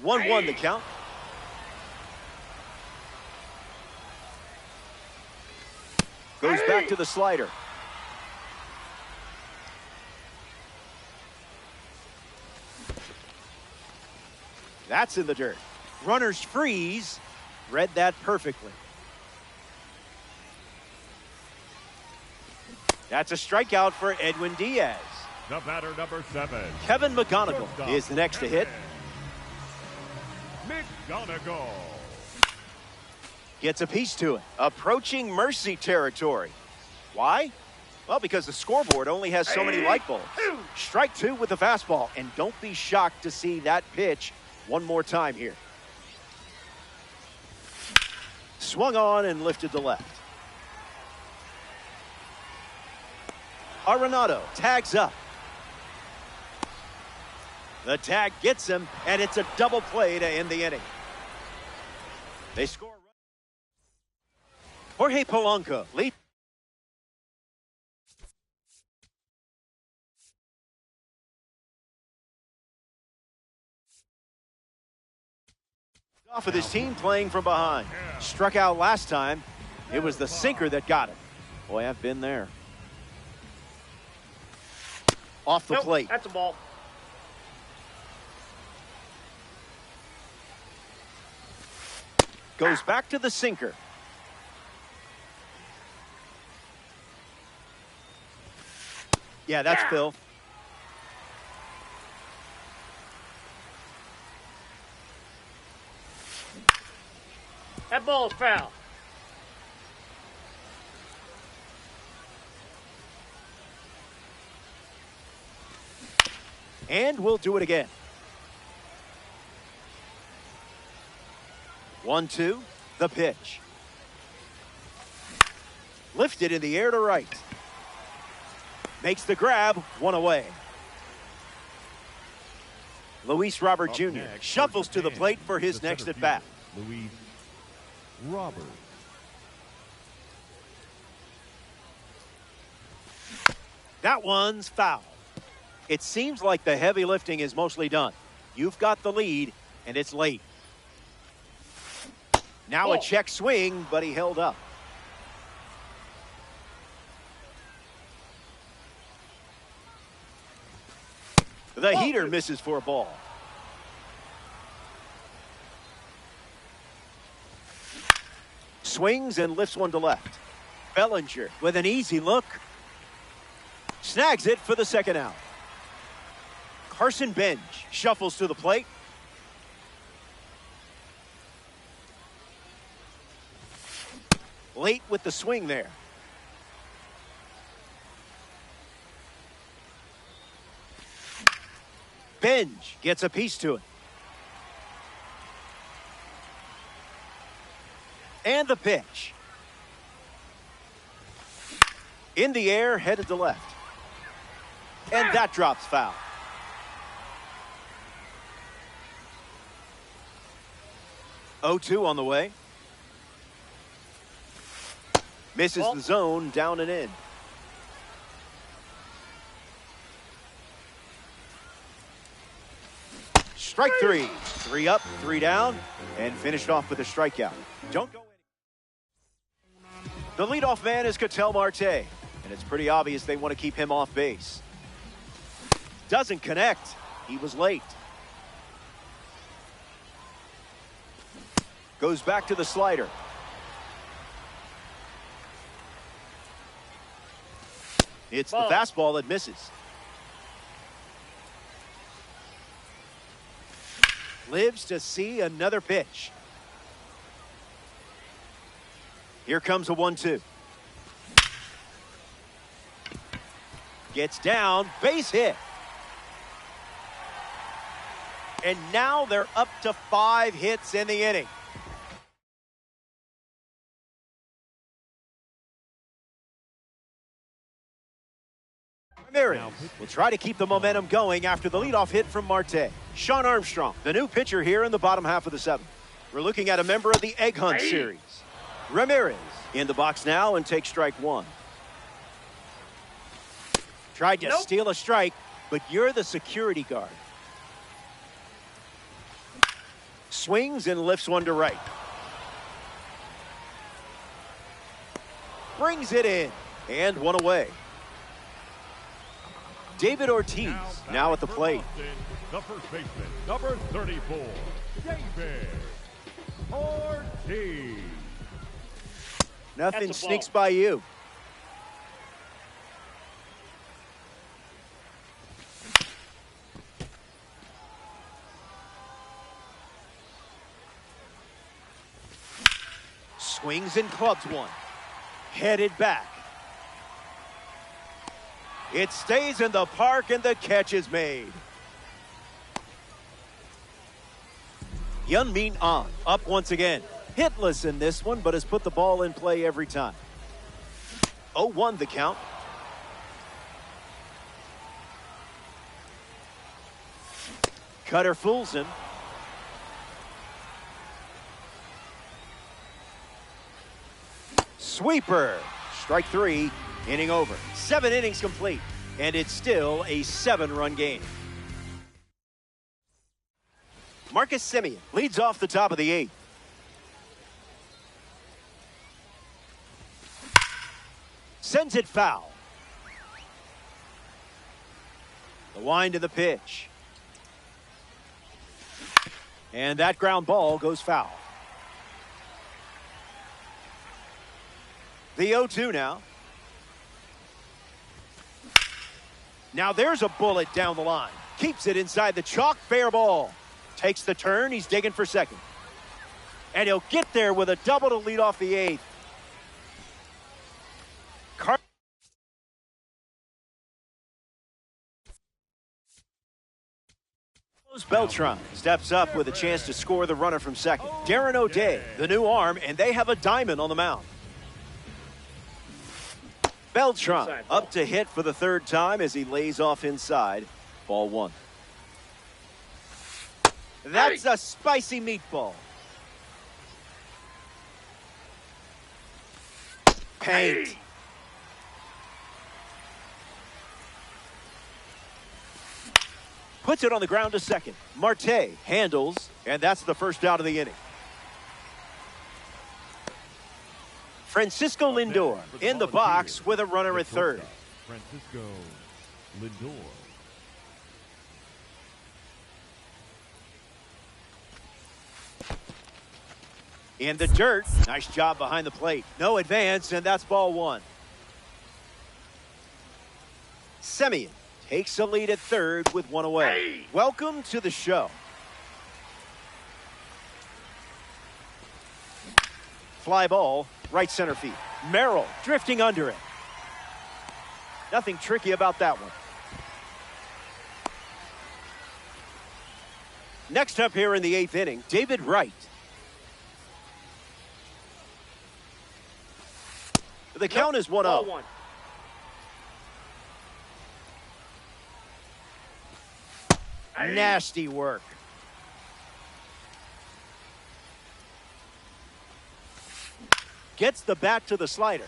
1-1 the count. Goes back to the slider. That's in the dirt. Runners freeze. Read that perfectly. That's a strikeout for Edwin Diaz. The batter, number 7. Kevin McGonigal is the next to hit. McGonigal Gets a piece to it. Approaching mercy territory. Why? Well, because the scoreboard only has so many light bulbs. Strike 2 with the fastball. And don't be shocked to see that pitch one more time here. Swung on and lifted to left. Arenado tags up. The tag gets him, and it's a double play to end the inning. They score. Jorge Polanco leads off with his team playing from behind. Struck out last time. It was the sinker that got him. Boy, I've been there. Off the plate. That's a ball. Goes back to the sinker. Yeah, that's Phil. That ball is foul. And we'll do it again. 1-2, the pitch. Lifted in the air to right. Makes the grab, one away. Luis Robert Jr. shuffles to the plate for his next at bat. Luis Robert. That one's foul. It seems like the heavy lifting is mostly done. You've got the lead, and it's late. Now a check swing, but he held up. The heater misses for a ball. Swings and lifts one to left. Bellinger with an easy look. Snags it for the second out. Carson Bench shuffles to the plate. Late with the swing there. Bench gets a piece to it. And the pitch. In the air, headed to left. And that drops foul. Oh-2 on the way. Misses the zone, down and in. Strike three. 3 up, 3 down, and finished off with a strikeout. Don't go anywhere. The leadoff man is Ketel Marte, and it's pretty obvious they want to keep him off base. Doesn't connect. He was late. Goes back to the slider. It's the fastball that misses. Lives to see another pitch. Here comes a 1-2. Gets down, base hit. And now they're up to 5 hits in the inning. Ramirez will try to keep the momentum going after the leadoff hit from Marte. Sean Armstrong, the new pitcher here in the bottom half of the 7th. We're looking at a member of the Egg Hunt series. Ramirez in the box now and takes strike 1. Tried to steal a strike, but you're the security guard. Swings and lifts one to right. Brings it in, and one away. David Ortiz now at the plate. The first baseman, number 34, David Ortiz. Nothing sneaks by you. Swings and clubs one. Headed back. It stays in the park and the catch is made. Hyun-Min Ahn up once again. Hitless in this one, but has put the ball in play every time. 0-1 the count. Cutter fools him. Sweeper. Strike 3. Inning over. 7 innings complete. And it's still a 7-run game. Marcus Semien leads off the top of the 8th. Sends it foul. The wind of the pitch. And that ground ball goes foul. The 0-2 now. Now there's a bullet down the line. Keeps it inside the chalk, fair ball. Takes the turn, he's digging for second. And he'll get there with a double to lead off the 8th. Beltran steps up with a chance to score the runner from second. Darren O'Day, the new arm, and they have a diamond on the mound. Beltran up to hit for the 3rd time as he lays off inside. Ball 1. That's a spicy meatball. Paint. Puts it on the ground to second. Marte handles, and that's the first out of the inning. Francisco Lindor in the box with a runner at 3rd. Francisco Lindor. In the dirt. Nice job behind the plate. No advance, and that's ball 1. Semien takes a lead at 3rd with 1 away. Welcome to the show. Fly ball, right center field. Merrill drifting under it. Nothing tricky about that one. Next up here in the 8th inning, David Wright. The count is 1-0. Nasty work. Gets the bat to the slider.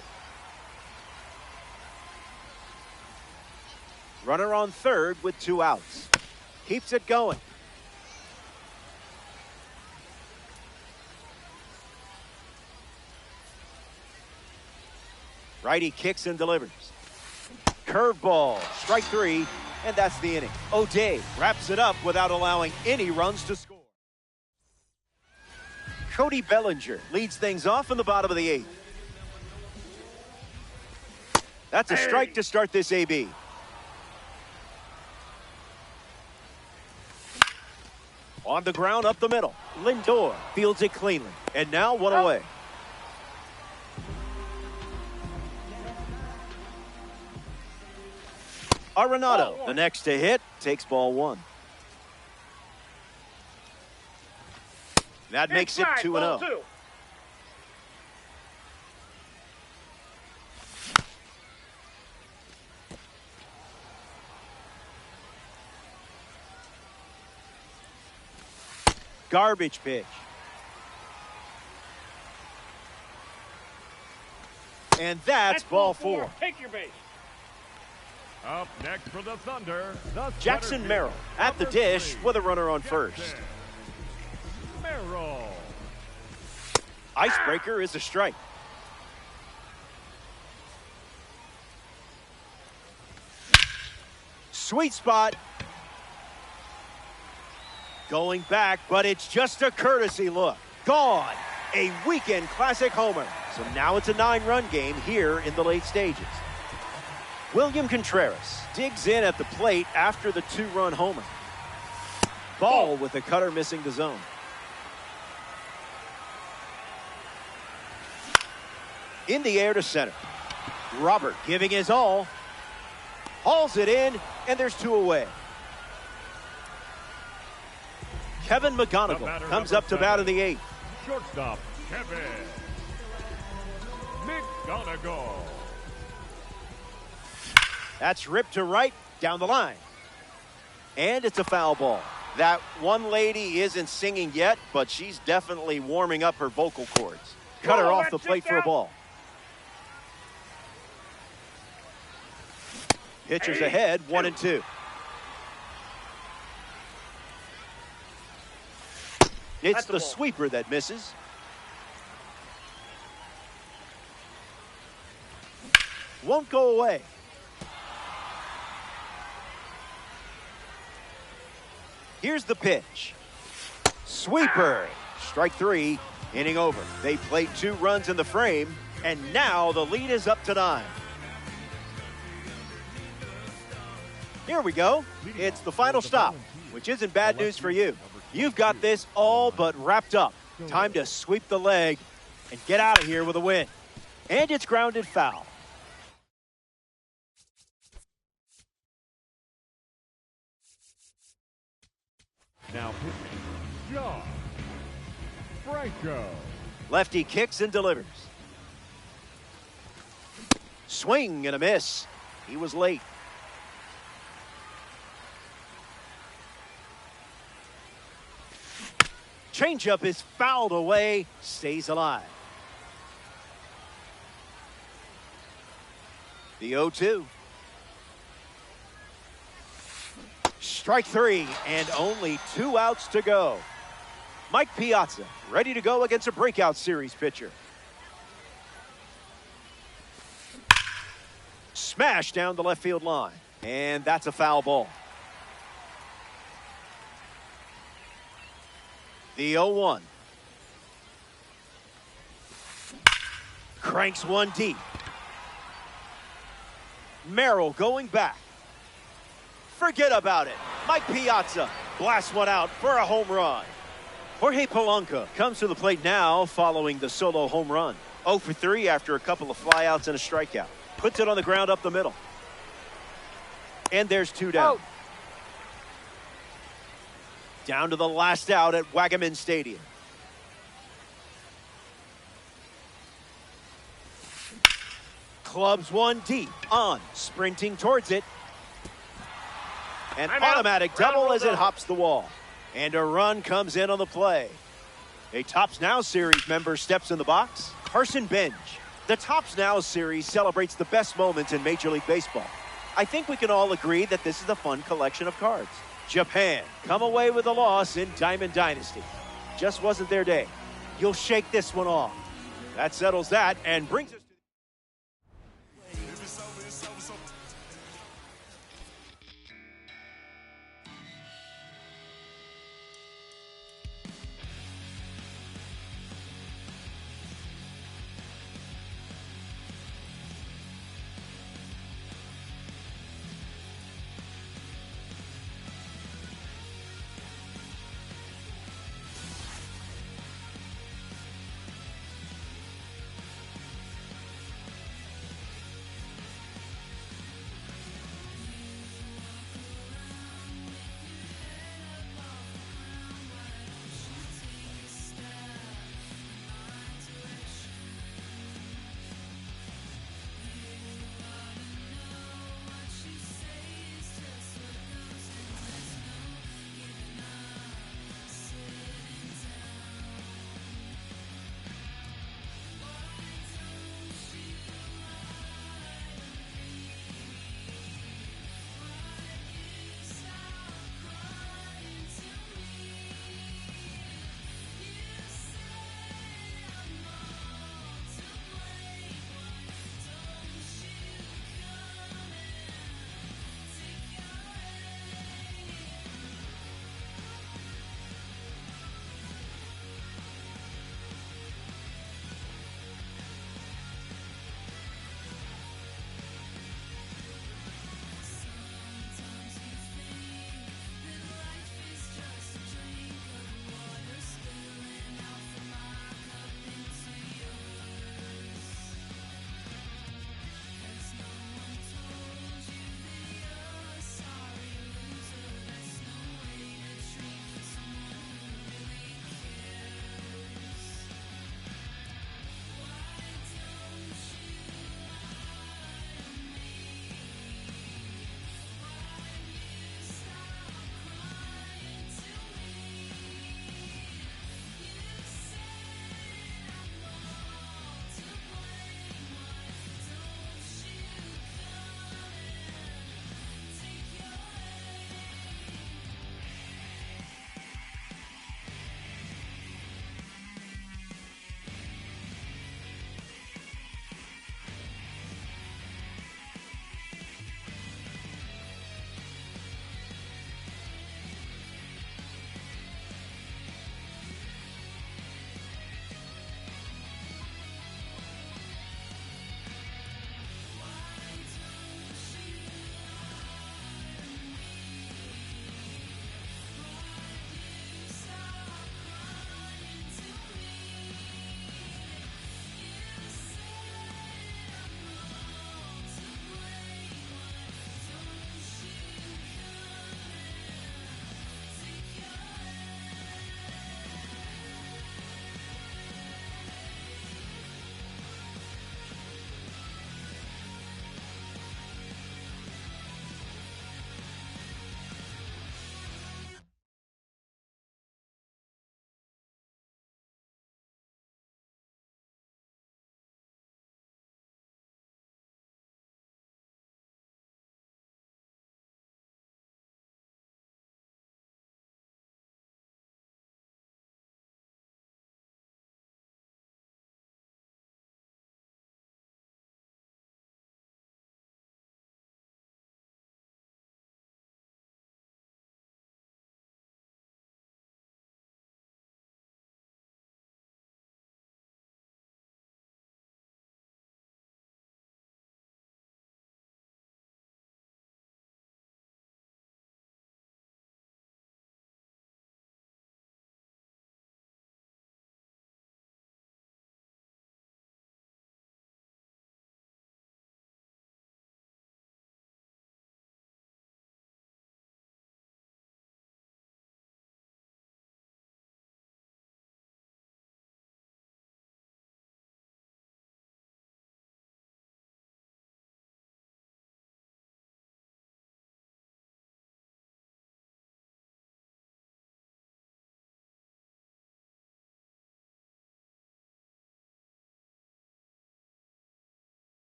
Runner on third with 2 outs. Keeps it going. Righty kicks and delivers. Curveball, strike 3, and that's the inning. O'Day wraps it up without allowing any runs to score. Cody Bellinger leads things off in the bottom of the 8th. That's a strike to start this AB. On the ground up the middle. Lindor fields it cleanly. And now 1 away. Arenado, the next to hit, takes ball 1. That makes it 2-0. 2. Garbage pitch. And that's ball 4. Take your base. Up next for the Thunder, the Jackson Merrill at the dish with a runner on first. Merrill. Icebreaker is a strike. Sweet spot. Going back, but it's just a courtesy look. Gone. A weekend classic homer. So now it's a 9-run game here in the late stages. William Contreras digs in at the plate after the 2-run homer. Ball with the cutter missing the zone. In the air to center. Robert giving his all. Hauls it in, and there's 2 away. Kevin McGonigal comes up to bat in the 8th. Shortstop, Kevin McGonigal. That's ripped to right, down the line. And it's a foul ball. That one lady isn't singing yet, but she's definitely warming up her vocal cords. Cut her off the plate for a ball. Pitchers ahead, 1-2. It's the sweeper that misses. Won't go away. Here's the pitch. Sweeper. Strike 3. Inning over. They played 2 runs in the frame, and now the lead is up to 9. Here we go. It's the final stop, which isn't bad news for you. You've got this all but wrapped up. Time to sweep the leg and get out of here with a win. And it's grounded foul. Now pitching, John Franco. Lefty kicks and delivers. Swing and a miss. He was late. Changeup is fouled away, stays alive. The 0-2. Strike 3 and only 2 outs to go. Mike Piazza ready to go against a breakout series pitcher. Smash down the left field line, and that's a foul ball. The 0-1. Cranks one deep. Merrill going back. Forget about it. Mike Piazza blasts one out for a home run. Jorge Polanco comes to the plate now following the solo home run. 0 for 3 after a couple of flyouts and a strikeout. Puts it on the ground up the middle. And there's 2 down. Down to the last out at Wagaman Stadium. Clubs one deep on, sprinting towards it. An I'm out. automatic Round double rolled as it over. hops the wall. And a run comes in on the play. A Tops Now series member steps in the box. Carson Benj. The Tops Now series celebrates the best moments in Major League Baseball. I think we can all agree that this is a fun collection of cards. Japan come away with a loss in Diamond Dynasty. Just wasn't their day. You'll shake this one off. That settles that and brings us